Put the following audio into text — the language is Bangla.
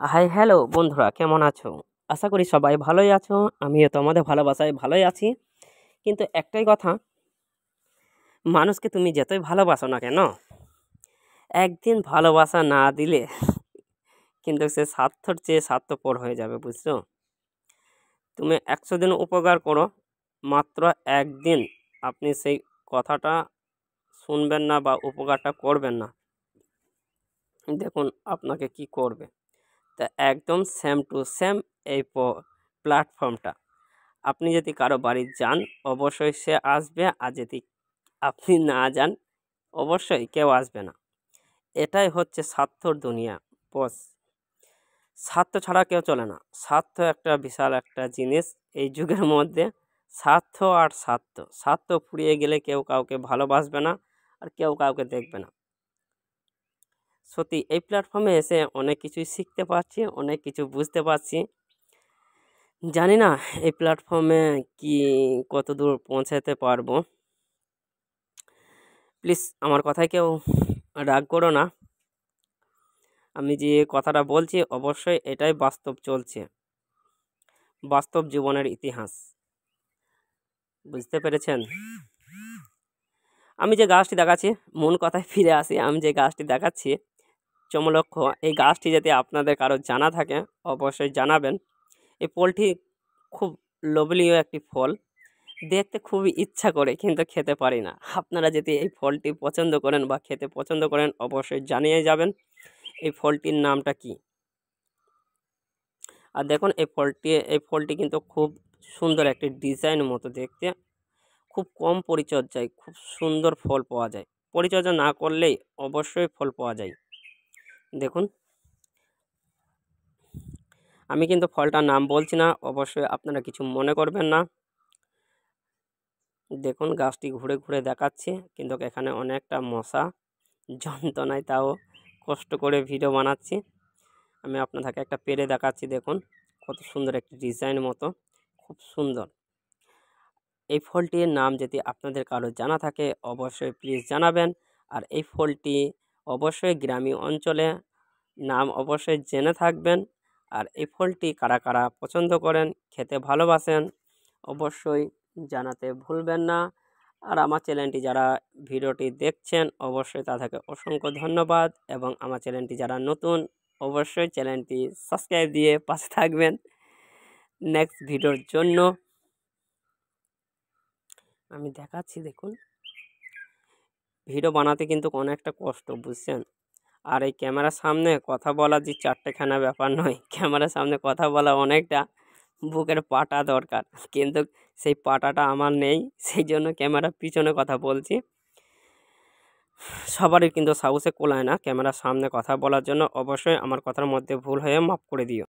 হাই হ্যালো বন্ধুরা, কেমন আছো? আশা করি সবাই ভালোই আছো। আমিও তোমাদের ভালোবাসায় ভালোই আছি। কিন্তু একটাই কথা, মানুষকে তুমি যতই ভালোবাসো না কেন, একদিন ভালোবাসা না দিলে কিন্তু সে স্বার্থর চেয়ে স্বার্থপর হয়ে যাবে, বুঝছো? তুমি 100 দিন উপকার করো, মাত্র একদিন আপনি সেই কথাটা শুনবেন না বা উপকারটা করবেন না, দেখুন আপনাকে কি করবে। তা একদম সেম টু সেম এই প্ল্যাটফর্মটা, আপনি যদি কারো বাড়ি যান অবশ্যই সে আসবে, আর যদি আপনি না যান অবশ্যই কেউ আসবে না। এটাই হচ্ছে স্বার্থর দুনিয়া বস। স্বার্থ ছাড়া কেউ চলে না। স্বার্থ একটা বিশাল একটা জিনিস এই যুগের মধ্যে। স্বার্থ আর স্বার্থ, স্বার্থ ফুরিয়ে গেলে কেউ কাউকে ভালোবাসবে না, আর কেউ কাউকে দেখবে না। সত্যি এই প্ল্যাটফর্মে এসে অনেক কিছুই শিখতে পারছি, অনেক কিছু বুঝতে পারছি। জানি না এই প্ল্যাটফর্মে কি কত দূর পৌঁছাতে পারবো। প্লিজ আমার কথায় কেউ রাগ করো না। আমি যে কথাটা বলছি অবশ্যই এটাই বাস্তব চলছে, বাস্তব জীবনের ইতিহাস। বুঝতে পেরেছেন? আমি যে গাছটি দেখাচ্ছি, মূল কথায় ফিরে আসি। আমি যে গাছটি দেখাচ্ছি চমলক্ষ, এই গাছটি যদি আপনাদের কারো জানা থাকে অবশ্যই জানাবেন। এই ফলটি খুব লোভনীয় একটি ফল, দেখতে খুবই ইচ্ছা করে কিন্তু খেতে পারি না। আপনারা যদি এই ফলটি পছন্দ করেন বা খেতে পছন্দ করেন অবশ্যই জানিয়ে যাবেন এই ফলটির নামটা কি। আর দেখুন এই ফলটি কিন্তু খুব সুন্দর একটি ডিজাইন মতো দেখতে, খুব কম পরিচর্যায় খুব সুন্দর ফল পাওয়া যায়। পরিচর্যা না করলেই অবশ্যই ফল পাওয়া যায়। দেখুন, আমি কিন্তু ফলটার নাম বলছি না, অবশ্যই আপনারা কিছু মনে করবেন না। দেখুন গাছটি ঘুরে ঘুরে দেখাচ্ছি, কিন্তু এখানে অনেকটা মশা যন্ত্রণায়, তাও কষ্ট করে ভিডিও বানাচ্ছি। আমি আপনাদেরকে একটা পেরে দেখাচ্ছি। দেখুন কত সুন্দর একটি ডিজাইন মতো, খুব সুন্দর। এই ফলটির নাম যদি আপনাদের কারো জানা থাকে অবশ্যই প্লিজ জানাবেন। আর এই ফলটি অবশ্যই গ্রামীণ অঞ্চলে নাম অবশ্যই জেনে থাকবেন। আর এই ফলটি কারা কারা পছন্দ করেন, খেতে ভালোবাসেন অবশ্যই জানাতে ভুলবেন না। আর আমার চ্যানেলটি যারা ভিডিওটি দেখছেন অবশ্যই তাদেরকে অসংখ্য ধন্যবাদ, এবং আমার চ্যানেলটি যারা নতুন অবশ্যই চ্যানেলটি সাবস্ক্রাইব দিয়ে পাশে থাকবেন নেক্সট ভিডিওর জন্য। আমি দেখাচ্ছি, দেখুন ভিডিও বানাতে কিন্তু অনেকটা কষ্ট, বুঝছেন? আর এই ক্যামেরার সামনে কথা বলা যে চারটেখানা ব্যাপার নয়, ক্যামেরার সামনে কথা বলা অনেকটা বুকের পাটা দরকার, কিন্তু সেই পাটাটা আমার নেই, সেই জন্য ক্যামেরার পিছনে কথা বলছি। সবারই কিন্তু সাহসে কোলায় না ক্যামেরার সামনে কথা বলার জন্য। অবশ্যই আমার কথার মধ্যে ভুল হয়ে মাফ করে দিও।